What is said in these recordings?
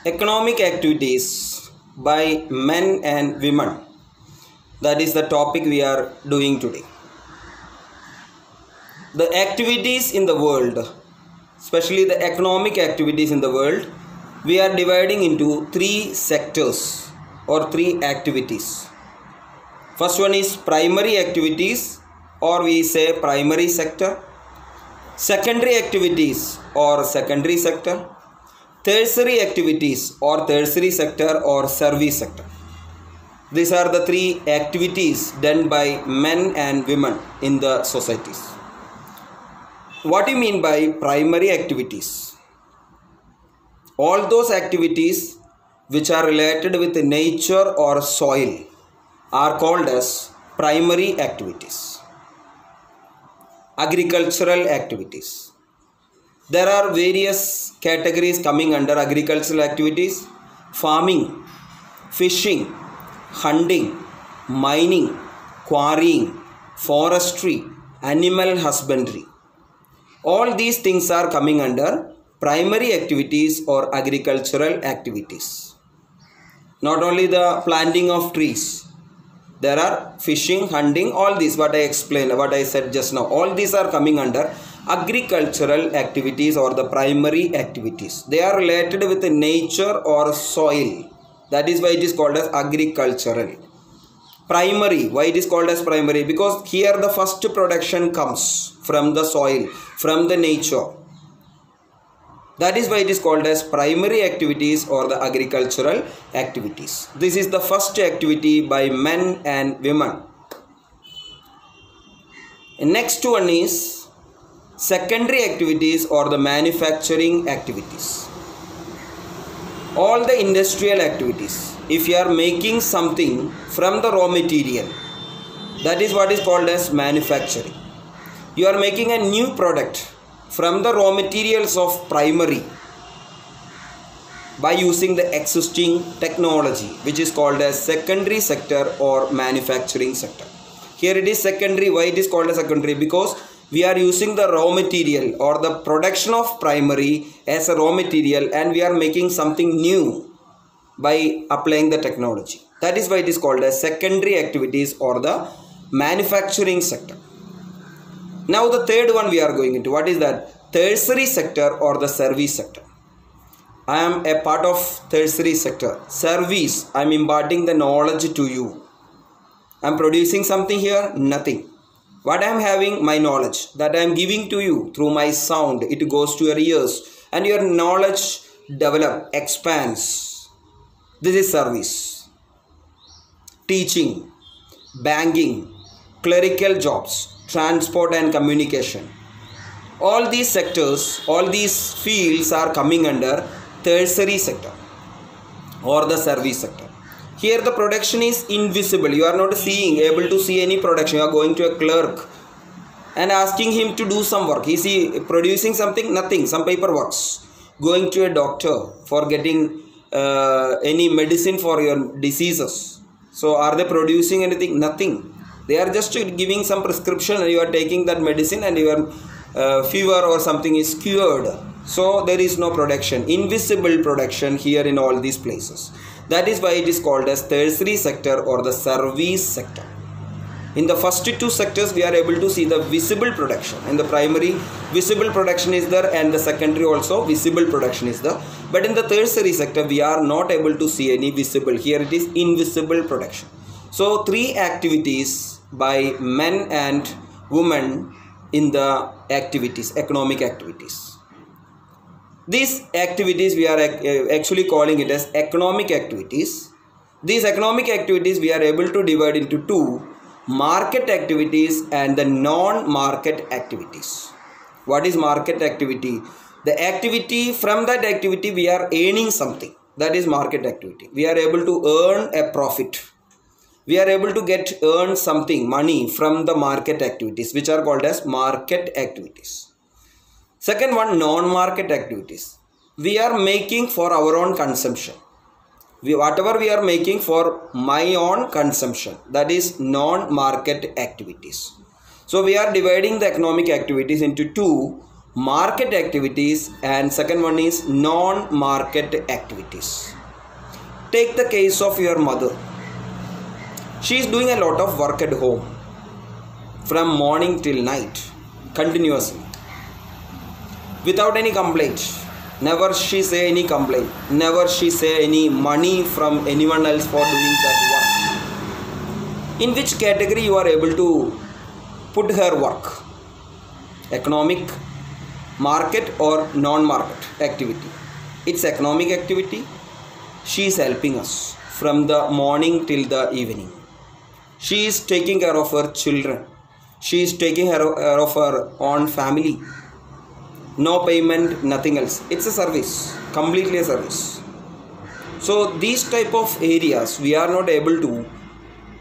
Economic activities by men and women. That is the topic we are doing today. The activities in the world, especially the economic activities in the world, we are dividing into three sectors or three activities. First one is primary activities, or we say primary sector. Secondary activities or secondary sector. Tertiary activities or tertiary sector or service sector. These are the three activities done by men and women in the societies. What do you mean by primary activities? All those activities which are related with nature or soil are called as primary activities. Agricultural activities. There are various categories coming under agricultural activities: farming, fishing, hunting, mining, quarrying, forestry, animal husbandry. All these things are coming under primary activities or agricultural activities. Not only the planting of trees. There are fishing, hunting, all these what I explained, what I said just now. All these are coming under agricultural activities or the primary activities. They are related with nature or soil. That is why it is called as agricultural. Primary. Why it is called as primary? Because here the first production comes from the soil, from the nature. That is why it is called as primary activities or the agricultural activities. This is the first activity by men and women. Next one is secondary activities or the manufacturing activities. All the industrial activities. If you are making something from the raw material, that is what is called as manufacturing. You are making a new product from the raw materials of primary by using the existing technology, which is called as secondary sector or manufacturing sector. Here it is secondary. Why it is called as secondary? Because we are using the raw material or the production of primary as a raw material, and we are making something new by applying the technology. That is why it is called as secondary activities or the manufacturing sector. Now the third one we are going into. What is that? Tertiary sector or the service sector. I am a part of tertiary sector. Service. I am imparting the knowledge to you. I am producing something here? Nothing. What I am having? My knowledge. That I am giving to you through my sound. It goes to your ears. And your knowledge develops, expands. This is service. Teaching. Banking. Clerical jobs. Transport and communication. All these sectors, all these fields are coming under tertiary sector or the service sector. Here the production is invisible. You are not able to see any production. You are going to a clerk and asking him to do some work. Is he producing something? Nothing. Some paperwork. Going to a doctor for getting any medicine for your diseases. So are they producing anything? Nothing. They are just giving some prescription and you are taking that medicine and your fever or something is cured. So there is no production. Invisible production here in all these places. That is why it is called as tertiary sector or the service sector. In the first two sectors we are able to see the visible production. In the primary, visible production is there, and the secondary also visible production is there. But in the tertiary sector we are not able to see any visible. Here it is invisible production. So three activities by men and women in the activities, economic activities. These activities we are actually calling it as economic activities. These economic activities we are able to divide into two: market activities and the non-market activities. What is market activity? The activity, from that activity we are earning something. That is market activity. We are able to earn a profit. We are able to earn something, money from the market activities, which are called as market activities. Second one, non-market activities. We are making for our own consumption. Whatever we are making for my own consumption, that is non-market activities. So we are dividing the economic activities into two: market activities, and second one is non-market activities. Take the case of your mother. She is doing a lot of work at home from morning till night continuously without any complaint. Never she say any complaint, never she say any money from anyone else for doing that work. In which category you are able to put her work? Economic, market, or non-market activity? It's economic activity. She is helping us from the morning till the evening. She is taking care of her children. She is taking care of her own family. No payment, nothing else. It's a service, completely a service. So these type of areas we are not able to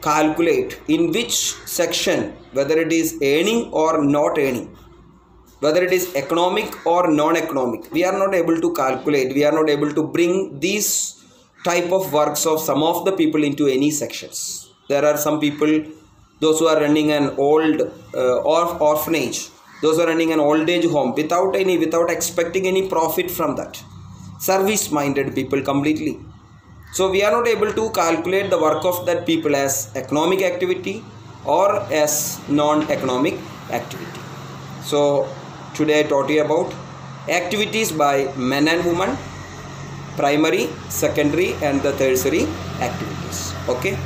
calculate in which section, whether it is earning or not earning, whether it is economic or non-economic. We are not able to calculate. We are not able to bring these type of works of some of the people into any sections. There are some people, those who are running an old orphanage, those who are running an old age home without expecting any profit from that. Service minded people completely. So we are not able to calculate the work of that people as economic activity or as non-economic activity. So today I taught you about activities by men and women, primary, secondary, and the tertiary activities. Okay.